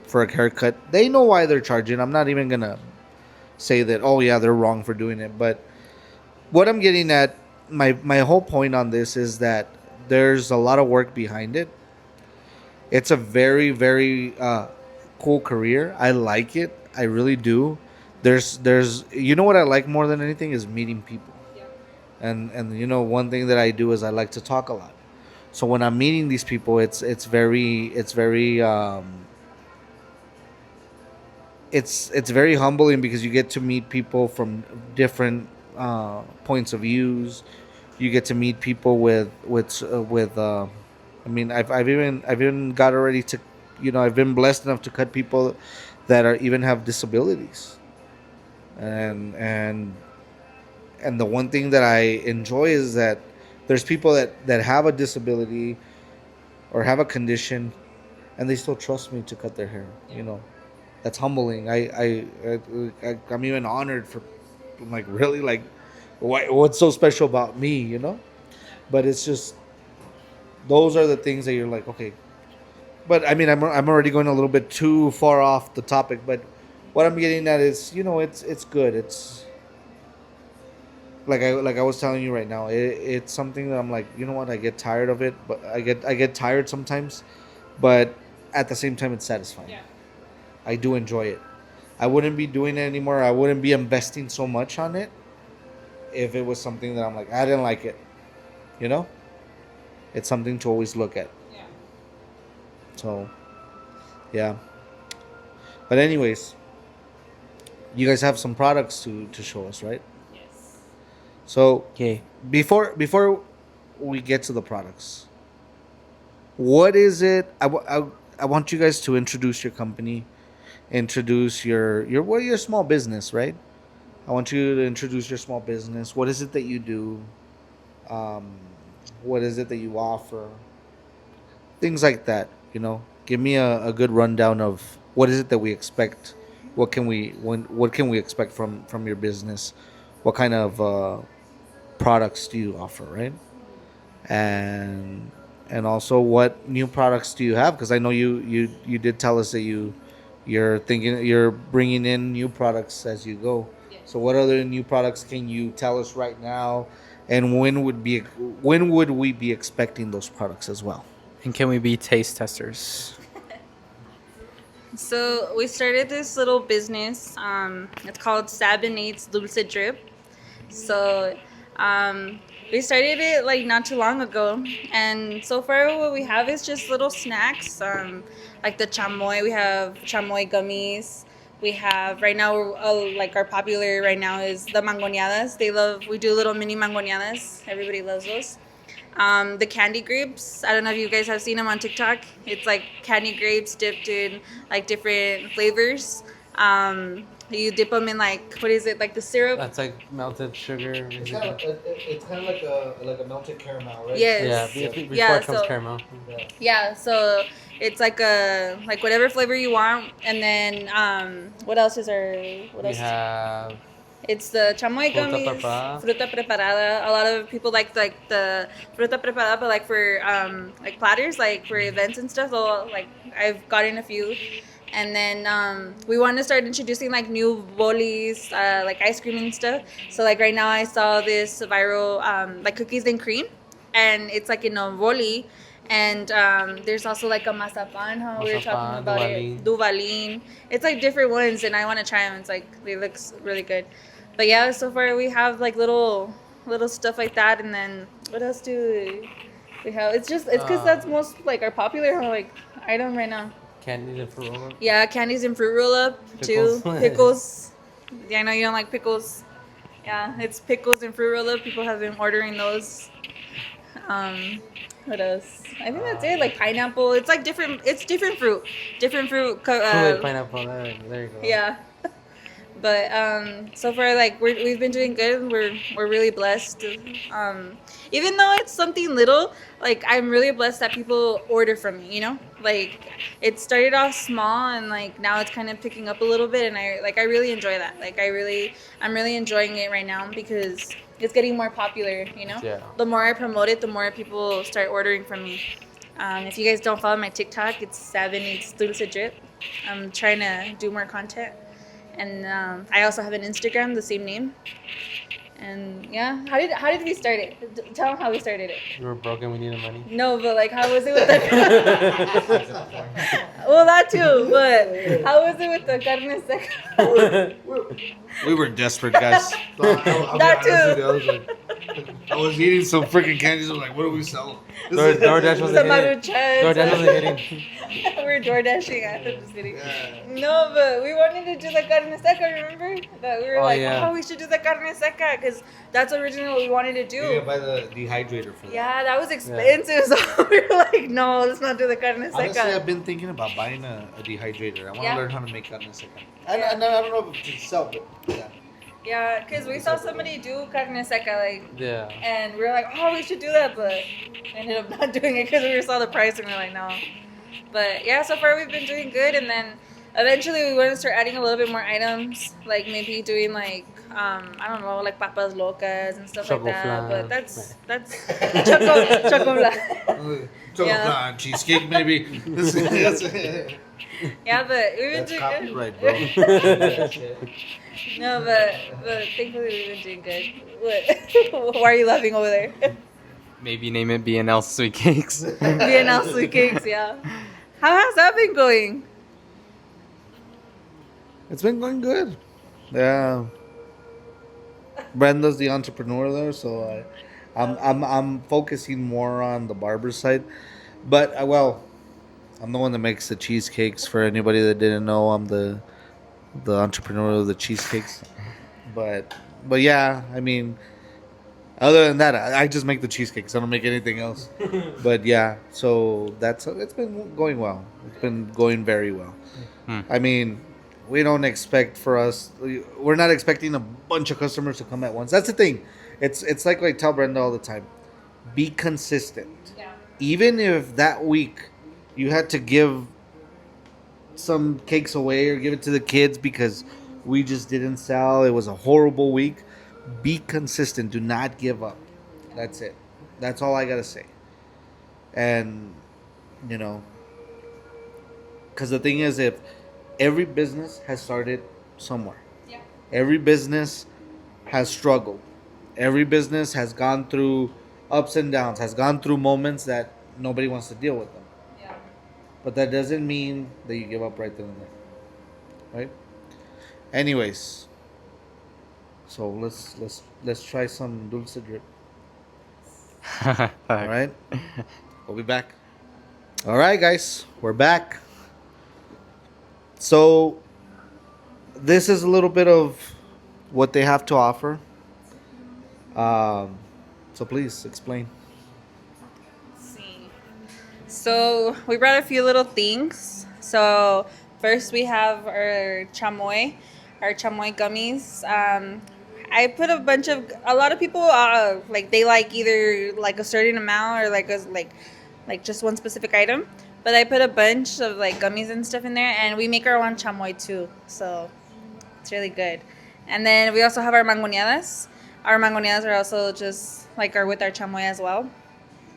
for a haircut. They know why they're charging. I'm not even gonna say that, oh yeah, they're wrong for doing it. But what I'm getting at, my whole point on this is that there's a lot of work behind it. It's a very, very cool career. I like it. I really do. There's what I like more than anything is meeting people. And one thing that I do is I like to talk a lot. So when I'm meeting these people, it's very humbling, because you get to meet people from different points of views. You get to meet people with. I mean, I've even got already to, I've been blessed enough to cut people that are even have disabilities, and and the one thing that I enjoy is that there's people that have a disability or have a condition, and they still trust me to cut their hair. That's humbling. I'm even honored for, I'm like, really, like, what's so special about me, But it's just, those are the things that you're like, okay. But I mean, I'm already going a little bit too far off the topic. But what I'm getting at is, it's good. It's like I was telling you right now. It's something that I'm like, you know what? I get tired of it, but I get tired sometimes. But at the same time, it's satisfying. I do enjoy it. I wouldn't be doing it anymore. I wouldn't be investing so much on it if it was something that I'm like, I didn't like it. You know, it's something to always look at. So, yeah. But anyways, you guys have some products to show us, right? So Okay. before we get to the products, what is it? I want you guys to introduce your company, introduce your small business, right? I want you to introduce your small business. What is it that you do? Um, what is it that you offer? Things like that. Give me a good rundown of what is it that we expect. What can we expect from your business? What kind of products do you offer, right? And also, what new products do you have? Because I know you did tell us that you're bringing in new products as you go. So what other new products can you tell us right now, and when would we be expecting those products as well? And can we be taste testers? So we started this little business. It's called Sabinate's Dulce Drip. So we started it like not too long ago, and so far what we have is just little snacks, like the chamoy. We have chamoy gummies. We have right now like our popular right now is the mangoneadas. We do little mini mangoneadas. Everybody loves those. The candy grapes. I don't know if you guys have seen them on TikTok. It's like candy grapes dipped in like different flavors. You dip them in like what is it, like the syrup? That's like melted sugar. Basically. It's kind of like a melted caramel, right? Yeah, Yes. before Yeah. it comes So caramel. yeah. So it's like a like whatever flavor you want, and then what else is our what We else? have It's the chamoy Fruta gummies, preparada. fruta preparada. A lot of people like the fruta preparada, but like for like platters, like for events and stuff. So like I've gotten a few, and then we want to start introducing like new bolis, like ice cream and stuff. So like right now I saw this viral like cookies and cream, and it's like in a boli. And there's also like a mazapan, how we were talking Mazapan, about Duvalin. it, duvalin. It's like different ones, and I want to try them. It's like it looks really good. But yeah, so far we have like little stuff like that, and then what else do we have? It's because that's most like our popular like item right now. Candies and fruit roll-up. Yeah, candies and fruit roll up too. Pickles. Pickles. Yeah, I know you don't like pickles. Yeah, it's pickles and fruit roll up. People have been ordering those. What else? I think that's it. Like pineapple. It's like different. It's different fruit. Different fruit. Kool-Aid, pineapple. There you go. Yeah. But so far, like we've been doing good. We're really blessed. Even though it's something little, like I'm really blessed that people order from me. You know, like it started off small and like now it's kind of picking up a little bit, and I really enjoy that. Like I'm really enjoying it right now because it's getting more popular. You know, Yeah. the more I promote it, the more people start ordering from me. If you guys don't follow my TikTok, it's 7 Dulce Drip. I'm trying to do more content. And I also have an Instagram, the same name. And yeah, how did we start it? Tell them how we started it. We were broken. We needed money. No, but like, how was it with the? Well, that too. But how was it with the carne seca? We were desperate, guys. That too. I was eating some freaking candies. I'm like, what do we sell? DoorDash wasn't Some hitting. DoorDash wasn't maruchans. hitting. We're door dashing. I'm just kidding. Yeah. No, but we wanted to do the carne seca. Remember that we were like, yeah. oh, we should do the carne seca because that's originally what we wanted to do. You're gonna buy the dehydrator for that. Yeah, that was expensive. So we were like, no, let's not do the carne Honestly, seca. I've been thinking about buying a dehydrator. I want to Yeah. learn how to make carne seca. Yeah. I don't know if it's sell, but yeah. Yeah, because we saw somebody do carne seca, like, Yeah. and we were like, oh, we should do that, but ended up not doing it because we saw the price and we are like, no. But yeah, so far we've been doing good, and then eventually we want to start adding a little bit more items, like maybe doing like I don't know, like papas locas and stuff Choco like that. flan. But that's choco flan. Chocolate Yeah. flan, cheesecake, maybe. Yeah, but we've been That's doing copyright, good. bro. No, but thankfully we've been doing good. What? Why are you laughing over there? Maybe name it BNL Sweet Cakes. BNL Sweet Cakes, yeah. How has that been going? It's been going good. Yeah. Brenda's the entrepreneur there, so I'm focusing more on the barber side. But I'm the one that makes the cheesecakes. For anybody that didn't know, I'm the entrepreneur of the cheesecakes. But yeah, I mean, other than that, I just make the cheesecakes. I don't make anything else. But yeah, so it's been going well. It's been going very well. I mean, we don't expect we're not expecting a bunch of customers to come at once. That's the thing. It's like I tell Brenda all the time. Be consistent. Yeah. Even if that week you had to give some cakes away or give it to the kids because we just didn't sell, it was a horrible week. Be consistent. Do not give up. That's it. That's all I gotta say. And because the thing is, if every business has started somewhere, Yeah. Every business has struggled. Every business has gone through ups and downs, has gone through moments that nobody wants to deal with them. Yeah. But that doesn't mean that you give up right then and there, right? Anyways, so let's try some dulce drip. All Fuck. right, we'll be back. All right, guys, we're back. So this is a little bit of what they have to offer. Um, so please explain. Let's see. So we brought a few little things. So first we have our chamoy gummies. I put a lot of people like they like either like a certain amount or like just one specific item. But I put a bunch of like gummies and stuff in there, and we make our own chamoy too. So it's really good. And then we also have our mangoneadas. Our mangoneadas are also just like are with our chamoy as well.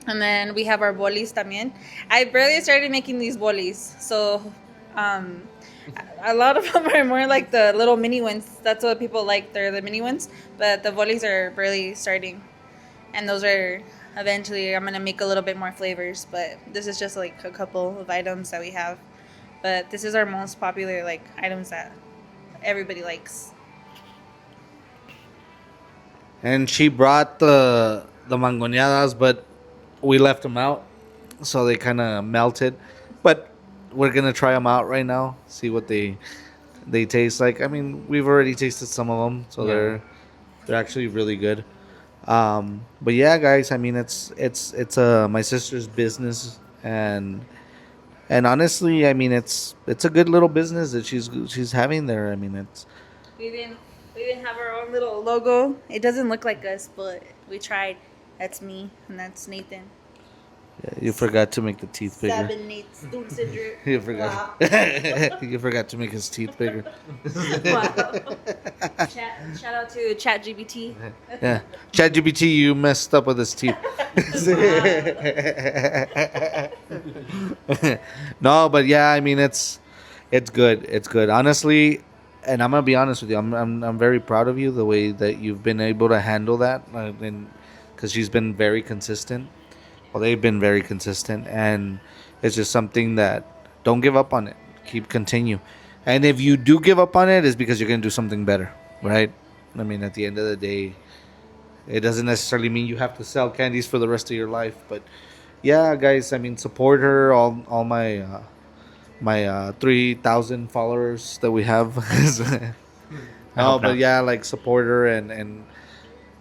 And then we have our bolis también. I barely started making these bolis, so um, a lot of them are more like the little mini ones. That's what people like. They're the mini ones, but the bolis are barely starting, and those are eventually. I'm gonna make a little bit more flavors, but this is just like a couple of items that we have. But this is our most popular like items that everybody likes. And she brought the mangoneadas, but we left them out, so they kind of melted. But we're gonna try them out right now, see what they taste like. I mean, we've already tasted some of them, so Yeah. they're actually really good. But yeah, guys, I mean, it's my sister's business, and honestly, I mean, it's a good little business that she's having there. I mean, it's We even have our own little logo. It doesn't look like us, but we tried. That's me, and that's Nathan. yeah, you forgot to make the teeth bigger. Seven Nate's Dulce drip. You forgot. Wow. You forgot to make his teeth bigger. Wow. Shout out to ChatGPT. Yeah, ChatGPT, you messed up with his teeth. No, but yeah, I mean it's good. It's good, honestly. And I'm gonna be honest with you. I'm very proud of you the way that you've been able to handle that, and because she's been very consistent. Well, they've been very consistent, and it's just something that don't give up on it. Continue, and if you do give up on it, it's because you're gonna do something better, right? I mean, at the end of the day, it doesn't necessarily mean you have to sell candies for the rest of your life, but yeah, guys, I mean, support her. All my 3,000 followers that we have. I No, hope but not. yeah, like support her and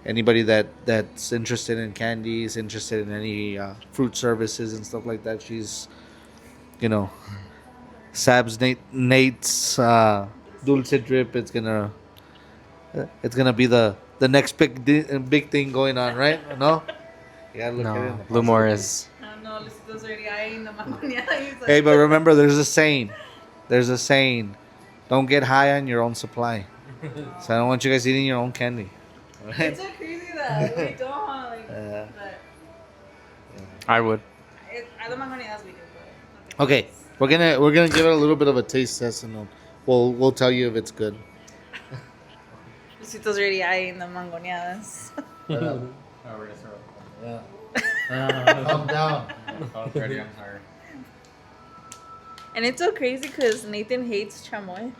anybody that's interested in candies, interested in any fruit services and stuff like that. She's, you know, Nate's Dulce Drip. It's gonna be the next big thing going on, right? No, yeah, look at it. No, Blue Moore is. I don't know, Luisito's already eyeing the mangoneada. He's like, Hey, but remember, there's a saying. There's a saying. Don't get high on your own supply. So I don't want you guys eating your own candy. Alright? it's so crazy that we don't like, but I would. the mangoneadas we do. But nothing Okay, else. we're gonna give it a little bit of a taste test, and we'll tell you if it's good. Luisito's already eyeing the mangoneadas. Oh, we're gonna throw it. Yeah. Calm down. Oh, Freddie, I'm sorry. And it's so crazy because Nathan hates chamoy.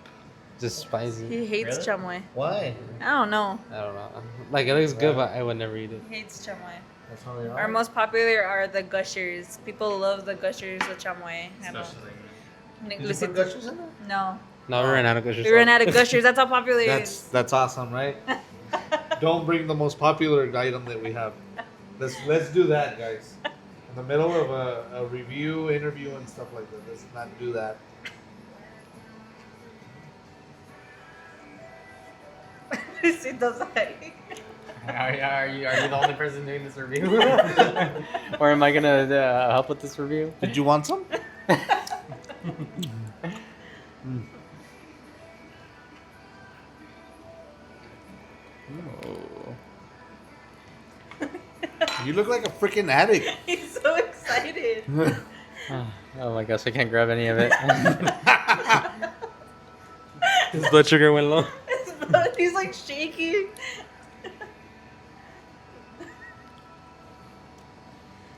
Just spicy. He hates Really? chamoy. Why? I don't know. I don't know. Like it looks good, but I would never eat it. He hates chamoy. That's how they Our most popular are the gushers. People love the gushers with chamoy. I don't- Especially. Nick Did you put Luisito- gushers in there? No. No, we ran out of gushers. We ran out of gushers. That's how popular it is. That's awesome, right? Don't bring the most popular item that we have. Let's do that, guys. In the middle of a review, interview, and stuff like that. Let's not do that. Luisito's like. Are you the only person doing this review? Or am I gonna help with this review? Did you want some? Oh. You look like a freaking addict. He's so excited. Oh my gosh, I can't grab any of it. His blood sugar went low. His blood He's like shaking.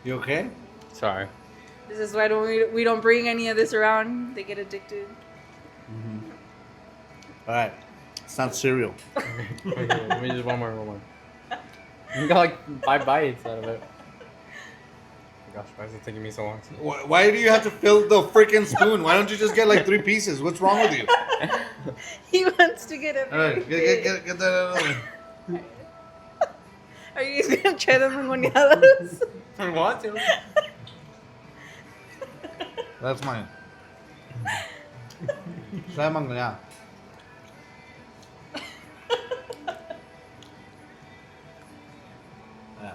You okay? Sorry. This is why we don't bring any of this around. They get addicted. All right. It's not cereal. Okay, let me just one more. You got like 5 bites out of it. Oh gosh, why is it taking me so long? Why do you have to fill the freaking spoon? Why don't you just get like 3 pieces? What's wrong with you? He wants to get a. All right, get that out of the way. Are you guys gonna try the mangoneadas? I want to. That's mine. Try mangoneada. Yeah.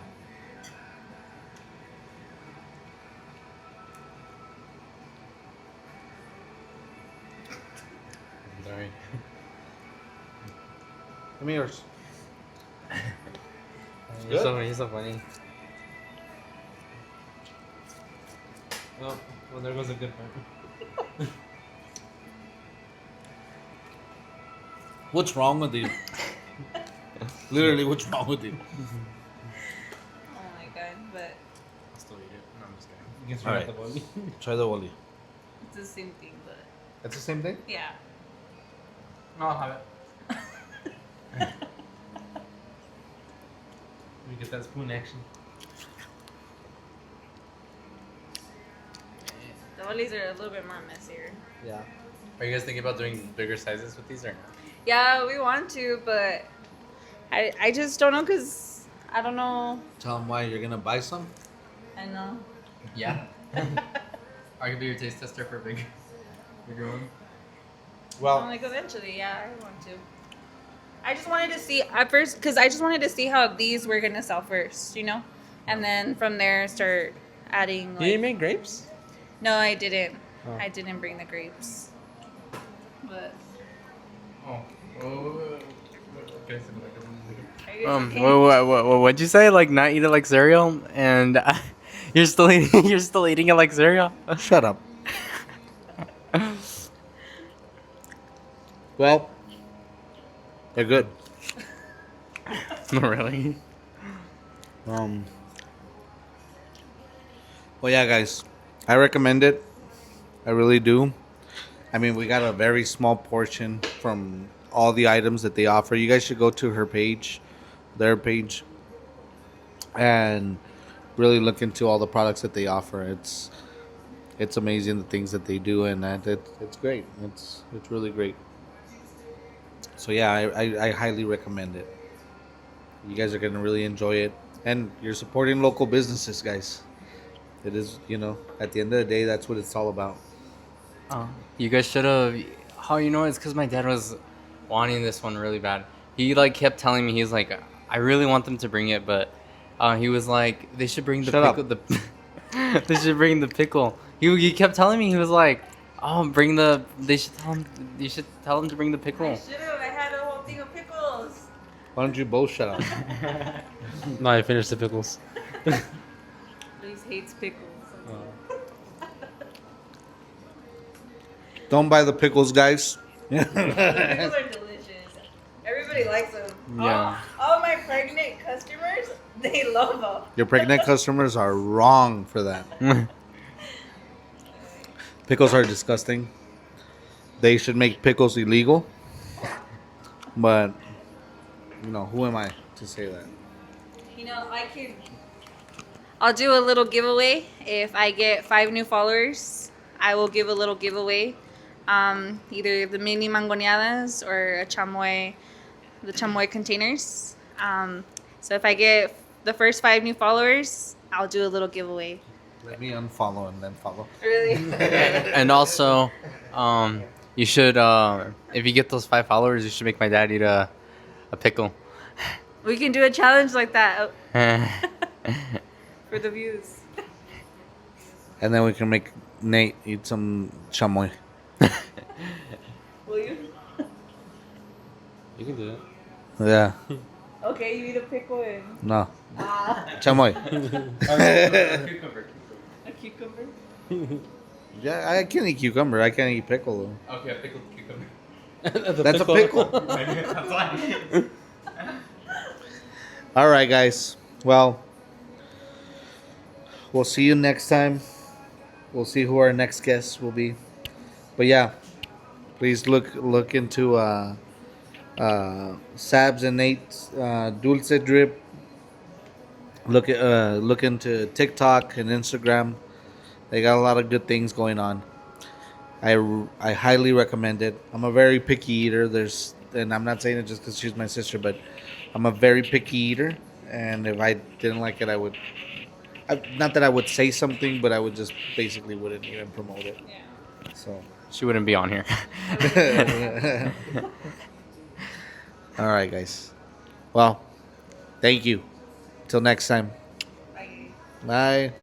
Sorry. Give me yours. You're so funny. Well, there goes a good part. What's wrong with you? Literally, what's wrong with you? Oh my god, but I'll still eat it. No, I'm just kidding. You can All right. the body. Try the wally. it's the same thing. But It's the same thing? yeah. No, I'll have it. Let me get that spoon action. The ollies are a little bit more messier. Yeah. Are you guys thinking about doing bigger sizes with these or no? Yeah, we want to, but I just don't know because I don't know. Tell them why you're gonna buy some. I know. Yeah. I could be your taste tester for bigger one. I'm like eventually, yeah, I want to. I just wanted to see at first because I just wanted to see how these were gonna sell first, you know, and then from there start adding. Like, You didn't make grapes? No, I didn't. Oh. I didn't bring the grapes. But Oh. Okay. are you guys okay? What'd you say? Like not eat it like cereal, and you're still eating it like cereal? Shut up. Well, they're good. Really? Well, yeah, guys, I recommend it. I really do. I mean, we got a very small portion from all the items that they offer. You guys should go to her page, their page, and really look into all the products that they offer. It's amazing the things that they do, and it's great. It's really great. So yeah, I highly recommend it. You guys are gonna really enjoy it, and you're supporting local businesses, guys. It is, at the end of the day, that's what it's all about. You guys should have. How you know it's because my dad was wanting this one really bad. He like kept telling me he's like, I really want them to bring it, but he was like, they should bring the Shut pickle. They should bring the pickle. He kept telling me he was like, oh, bring the. They should tell him. You should tell him to bring the I pickle. should have. I had a whole thing of pickles. Why don't you both shut up? No, I finished the pickles. Luis hates pickles. Don't buy the pickles, guys. Pickles are delicious. Everybody likes them. Yeah. All my pregnant customers, they love them. Your pregnant customers are wrong for that. Pickles are disgusting. They should make pickles illegal. But, who am I to say that? I'll do a little giveaway. If I get 5 new followers, I will give a little giveaway. Either the mini mangoneadas or the chamoy containers. So if I get the first 5 new followers, I'll do a little giveaway. Let me unfollow and then follow. Really? And also, you should if you get those 5 followers, you should make my dad eat a pickle. We can do a challenge like that for the views. And then we can make Nate eat some chamoy. Will you? You can do it. Yeah. Okay, you eat a pickle and No. Chamoy. a cucumber. Yeah, I can eat cucumber. I can't eat pickle, though. Okay, a pickled cucumber. That's a pickle. All right, guys. Well, we'll see you next time. We'll see who our next guest will be. But yeah, please look into Sabs and Nate's Dulce drip. Look into TikTok and Instagram. They got a lot of good things going on. I highly recommend it. I'm a very picky eater. And I'm not saying it just because she's my sister, but I'm a very picky eater. And if I didn't like it, not that I would say something, but I would just basically wouldn't even promote it. So, She wouldn't be on here. all right, guys. Well, thank you. Till next time. Bye.